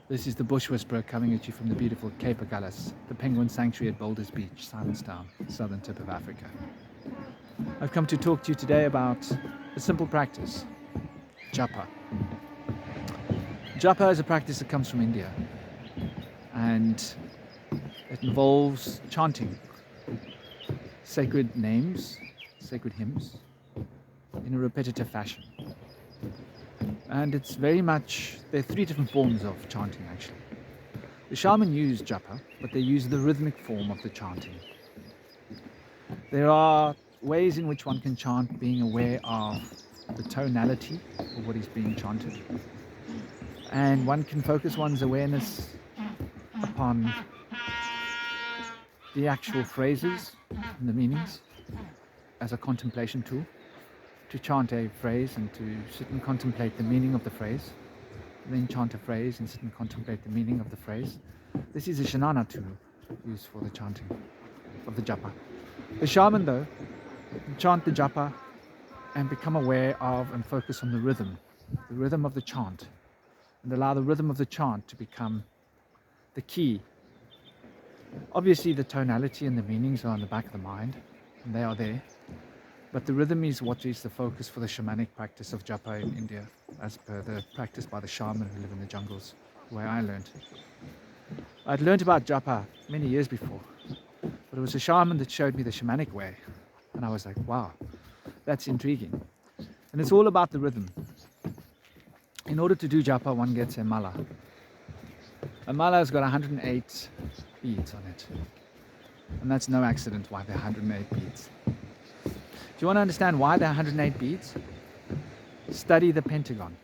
This is the Bush Whisperer coming at you from the beautiful Cape Agulhas, the penguin sanctuary at Boulders Beach, Simonstown, southern tip of Africa. I've come to talk to you today about a simple practice, japa. Japa is a practice that comes from India, and it involves chanting sacred names, sacred hymns, in a repetitive fashion. And it's very much, there are three different forms of chanting actually. The shaman use japa, but they use the rhythmic form of the chanting. There are ways in which one can chant being aware of the tonality of what is being chanted. And one can focus one's awareness upon the actual phrases and the meanings as a contemplation tool. To chant a phrase and to sit and contemplate the meaning of the phrase, and then chant a phrase and sit and contemplate the meaning of the phrase. This is a shanana tool used for the chanting of the japa. The shaman, though, chant the japa and become aware of and focus on the rhythm of the chant, and allow the rhythm of the chant to become the key. Obviously, the tonality and the meanings are on the back of the mind, and they are there. But the rhythm is what is the focus for the shamanic practice of japa in India, as per the practice by the shaman who live in the jungles, where I learned. I'd learned about japa many years before, but it was a shaman that showed me the shamanic way, and I was like, wow, that's intriguing. And it's all about the rhythm. In order to do japa, one gets a mala. A mala has got 108 beads on it, and that's no accident why there are 108 beads. Do you want to understand why there are 108 beads? Study the pentagon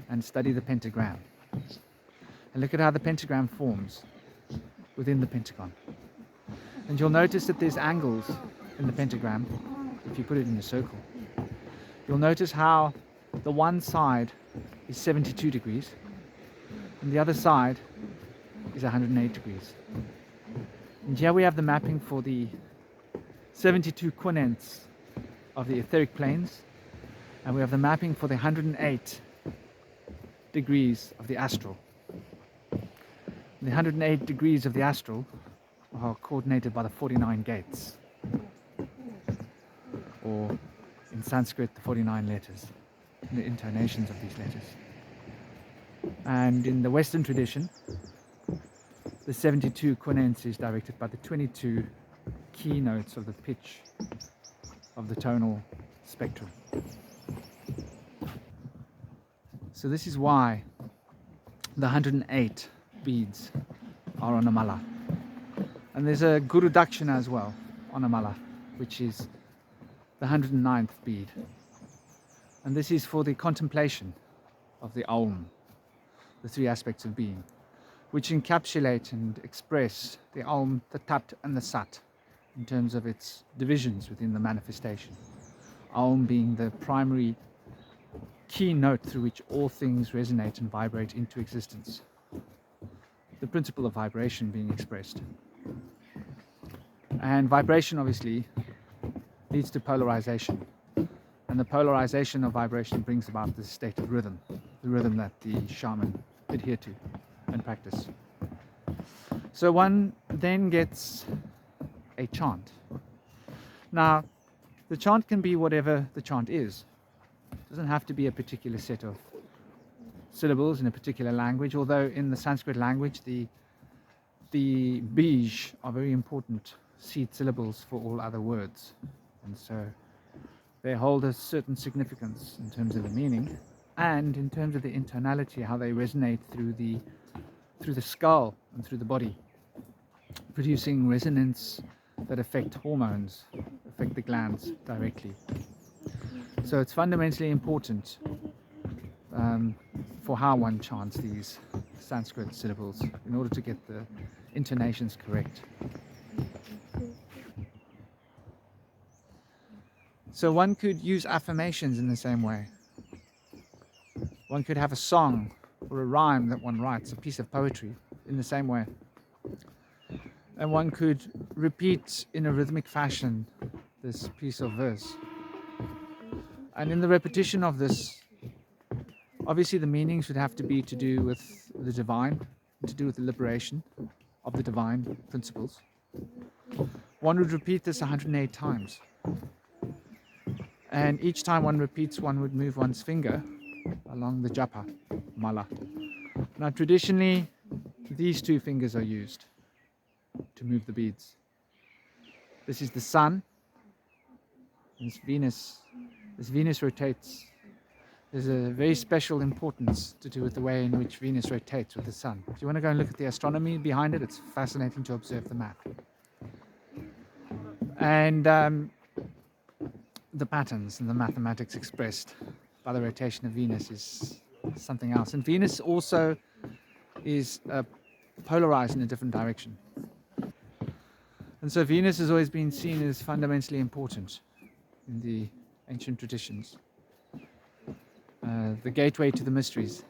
and study the pentagram. And look at how the pentagram forms within the pentagon. And you'll notice that there's angles in the pentagram if you put it in a circle. You'll notice how the one side is 72 degrees and the other side is 108 degrees. And here we have the mapping for the 72 quinents of the etheric planes, and we have the mapping for the 108 degrees of the astral. The 108 degrees of the astral are coordinated by the 49 gates, or in Sanskrit the 49 letters, the intonations of these letters. And in the Western tradition, the 72 quinents is directed by the 22 keynotes of the pitch of the tonal spectrum. So this is why the 108 beads are on a mala. And there's a guru dakshina as well on a mala, which is the 109th bead. And this is for the contemplation of the Aum, the three aspects of being, which encapsulate and express the Aum, the Tat and the Sat, in terms of its divisions within the manifestation. Aum being the primary key note through which all things resonate and vibrate into existence. The principle of vibration being expressed. And vibration obviously leads to polarization. And the polarization of vibration brings about this state of rhythm, the rhythm that the shaman adhere to and practice. So one then gets a chant. Now, the chant can be whatever the chant is. It doesn't have to be a particular set of syllables in a particular language, although in the Sanskrit language the bij are very important seed syllables for all other words, and so they hold a certain significance in terms of the meaning and in terms of the intonality, how they resonate through the skull and through the body, producing resonance that affect hormones, affect the glands directly. So it's fundamentally important for how one chants these Sanskrit syllables in order to get the intonations correct. So one could use affirmations in the same way. One could have a song or a rhyme that one writes, a piece of poetry, in the same way. And one could repeat in a rhythmic fashion this piece of verse. And in the repetition of this, Obviously, the meanings would have to be to do with the divine, to do with the liberation of the divine principles. One would repeat this 108 times. And each time one repeats, one would move one's finger along the japa, mala. Now, traditionally, these two fingers are used to move the beads. This is the sun, and it's Venus. As Venus rotates, there's a very special importance to do with the way in which Venus rotates with the sun. If you want to go and look at the astronomy behind it, it's fascinating to observe the map. And the patterns and the mathematics expressed by the rotation of Venus is something else. And Venus also is polarized in a different direction. And so Venus has always been seen as fundamentally important in the ancient traditions. The gateway to the mysteries.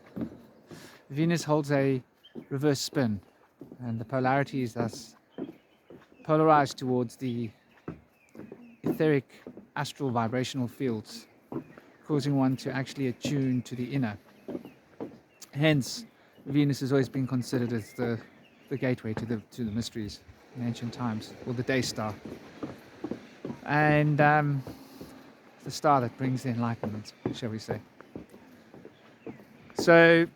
Venus holds a reverse spin, and the polarity is thus polarized towards the etheric astral vibrational fields, causing one to actually attune to the inner. Hence, Venus has always been considered as the gateway to the mysteries in ancient times, or the day star, and the star that brings the enlightenment, shall we say. So,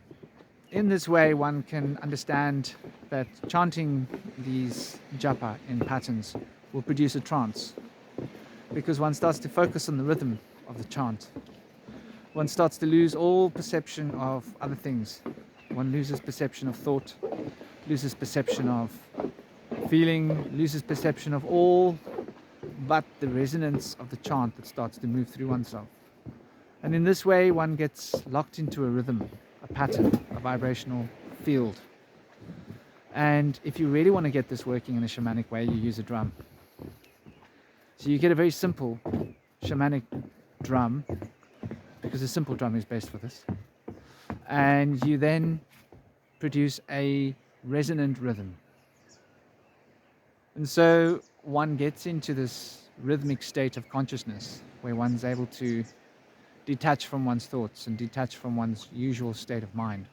in this way, one can understand that chanting these japa in patterns will produce a trance, because one starts to focus on the rhythm of the chant. One starts to lose all perception of other things. One loses perception of thought, loses perception of feeling, loses perception of all but the resonance of the chant that starts to move through oneself. And in this way, one gets locked into a rhythm, a pattern, a vibrational field. And if you really want to get this working in a shamanic way, you use a drum. So you get a very simple shamanic drum, because a simple drum is best for this. And you then produce a resonant rhythm. And so one gets into this rhythmic state of consciousness where one's able to detach from one's thoughts and detach from one's usual state of mind.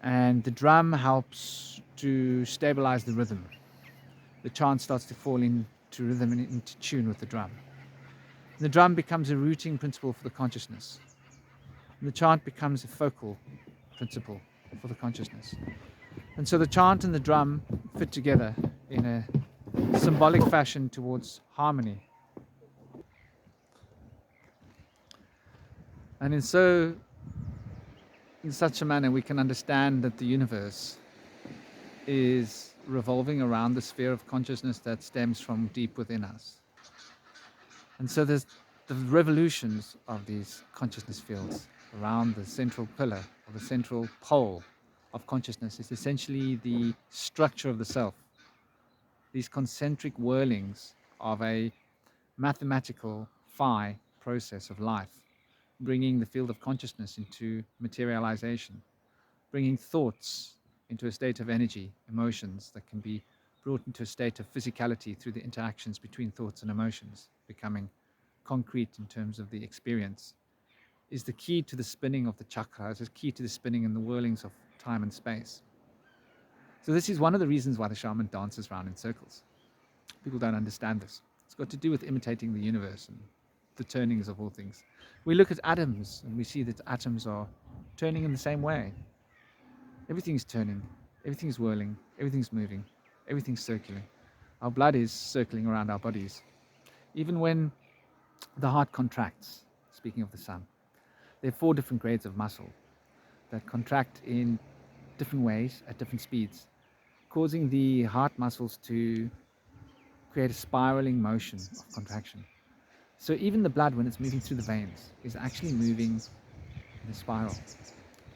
And the drum helps to stabilize the rhythm. The chant starts to fall into rhythm and into tune with the drum. The drum becomes a routing principle for the consciousness. And the chant becomes a focal principle for the consciousness. And so the chant and the drum fit together in a symbolic fashion towards harmony. And in such a manner, we can understand that the universe is revolving around the sphere of consciousness that stems from deep within us. And so there's the revolutions of these consciousness fields around the central pillar, or the central pole of consciousness, is essentially the structure of the self. These concentric whirlings of a mathematical phi process of life, bringing the field of consciousness into materialization, bringing thoughts into a state of energy, emotions that can be brought into a state of physicality through the interactions between thoughts and emotions, becoming concrete in terms of the experience, is the key to the spinning of the chakras, is key to the spinning and the whirlings of time and space. So this is one of the reasons why the shaman dances around in circles. People don't understand this. It's got to do with imitating the universe and the turnings of all things. We look at atoms and we see that atoms are turning in the same way. Everything's turning, everything's whirling, everything's moving, everything's circular. Our blood is circling around our bodies. Even when the heart contracts, speaking of the sun, there are 4 different grades of muscle that contract in different ways at different speeds, causing the heart muscles to create a spiraling motion of contraction. So even the blood, when it's moving through the veins, is actually moving in a spiral.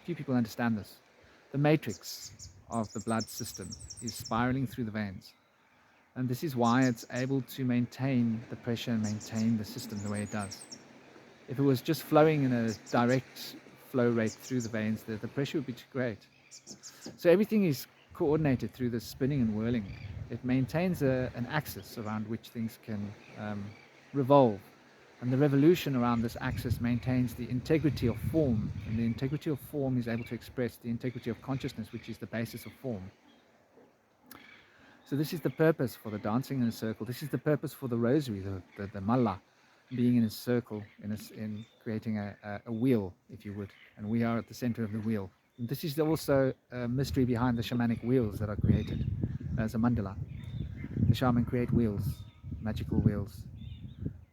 Few people understand this. The matrix of the blood system is spiraling through the veins. And this is why it's able to maintain the pressure and maintain the system the way it does. If it was just flowing in a direct flow rate through the veins, the pressure would be too great. So everything is coordinated through the spinning and whirling. It maintains an axis around which things can revolve. And the revolution around this axis maintains the integrity of form, and the integrity of form is able to express the integrity of consciousness, which is the basis of form. So this is the purpose for the dancing in a circle. This is the purpose for the rosary, the mala, being in a circle, in creating a wheel, if you would. And we are at the center of the wheel. And this is also a mystery behind the shamanic wheels that are created as a mandala. The shaman create wheels, magical wheels.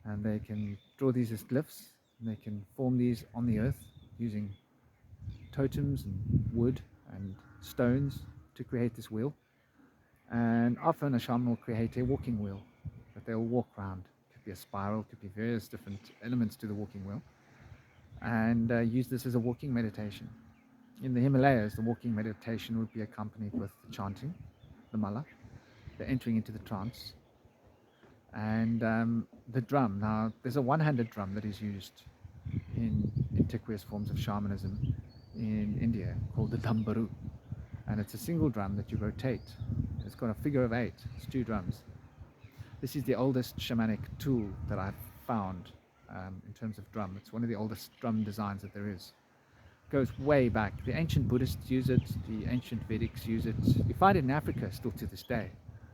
And they can draw these as glyphs, and they can form these on the earth using totems and wood and stones to create this wheel. And often a shaman will create a walking wheel that they'll walk around. It could be a spiral, it could be various different elements to the walking wheel, and use this as a walking meditation. In the Himalayas, the walking meditation would be accompanied with the chanting, the mala, the entering into the trance, and the drum. Now, there's a one-handed drum that is used in antiquous forms of shamanism in India called the dambaru, and it's a single drum that you rotate. It's got a figure of 8. It's 2 drums. This is the oldest shamanic tool that I've found in terms of drum. It's one of the oldest drum designs that there is. It goes way back. The ancient Buddhists use it. The ancient Vedics use it. You find it in Africa still to this day.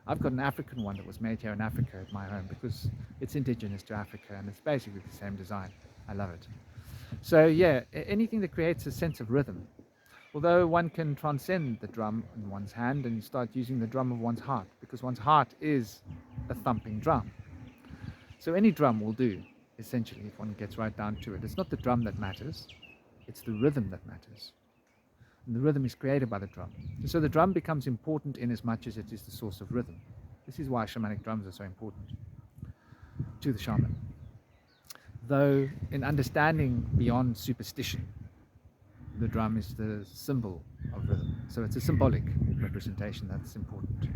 I've got an African one that was made here in Africa at my home because it's indigenous to Africa and it's basically the same design. I love it. So yeah, anything that creates a sense of rhythm. Although one can transcend the drum in one's hand and start using the drum of one's heart, because one's heart is a thumping drum. So any drum will do, essentially, if one gets right down to it. It's not the drum that matters, it's the rhythm that matters. And the rhythm is created by the drum. And so the drum becomes important in as much as it is the source of rhythm. This is why shamanic drums are so important to the shaman. Though in understanding beyond superstition, the drum is the symbol of rhythm. So it's a symbolic representation that's important.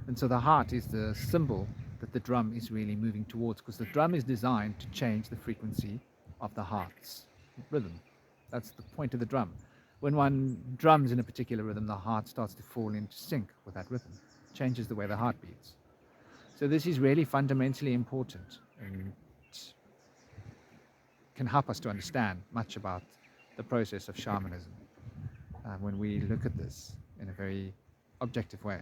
And so the heart is the symbol that the drum is really moving towards, because the drum is designed to change the frequency of the heart's rhythm. That's the point of the drum. When one drums in a particular rhythm, the heart starts to fall into sync with that rhythm. It changes the way the heart beats. So this is really fundamentally important and can help us to understand much about the process of shamanism when we look at this in a very objective way.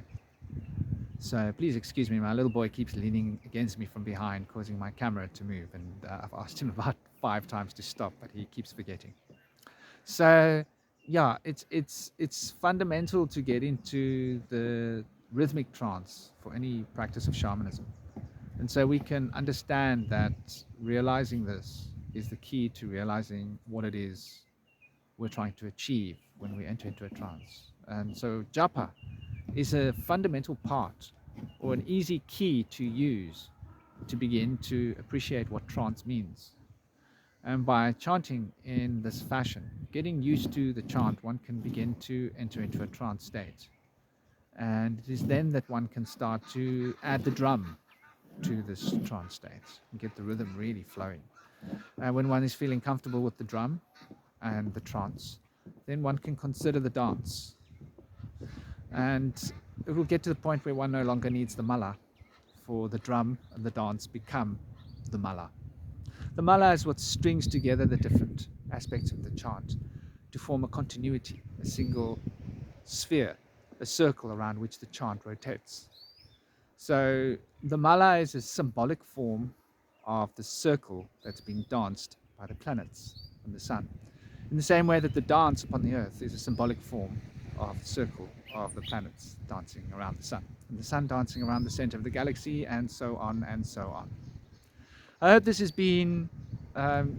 So please excuse me, my little boy keeps leaning against me from behind, causing my camera to move, and I've asked him about 5 times to stop, but he keeps forgetting. So yeah, it's fundamental to get into the rhythmic trance for any practice of shamanism. And so we can understand that realizing this is the key to realizing what it is we're trying to achieve when we enter into a trance. And so japa is a fundamental part, or an easy key to use to begin to appreciate what trance means. And by chanting in this fashion, getting used to the chant, one can begin to enter into a trance state. And it is then that one can start to add the drum to this trance state and get the rhythm really flowing. And when one is feeling comfortable with the drum and the trance, then one can consider the dance. And it will get to the point where one no longer needs the mala, for the drum and the dance become the mala. The mala is what strings together the different aspects of the chant to form a continuity, a single sphere, a circle around which the chant rotates. So the mala is a symbolic form of the circle that's being danced by the planets and the sun. In the same way that the dance upon the earth is a symbolic form of the circle of the planets dancing around the sun, and the sun dancing around the center of the galaxy, and so on and so on. I hope this has been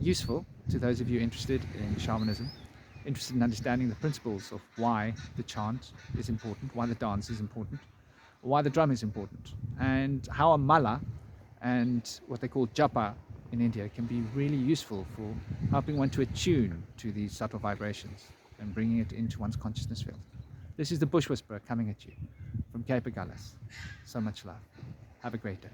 useful to those of you interested in shamanism, interested in understanding the principles of why the chant is important, why the dance is important, why the drum is important, and how a mala and what they call japa in India can be really useful for helping one to attune to these subtle vibrations and bringing it into one's consciousness field. This is the Bush Whisperer coming at you from Cape Agulhas. So much love. Have a great day.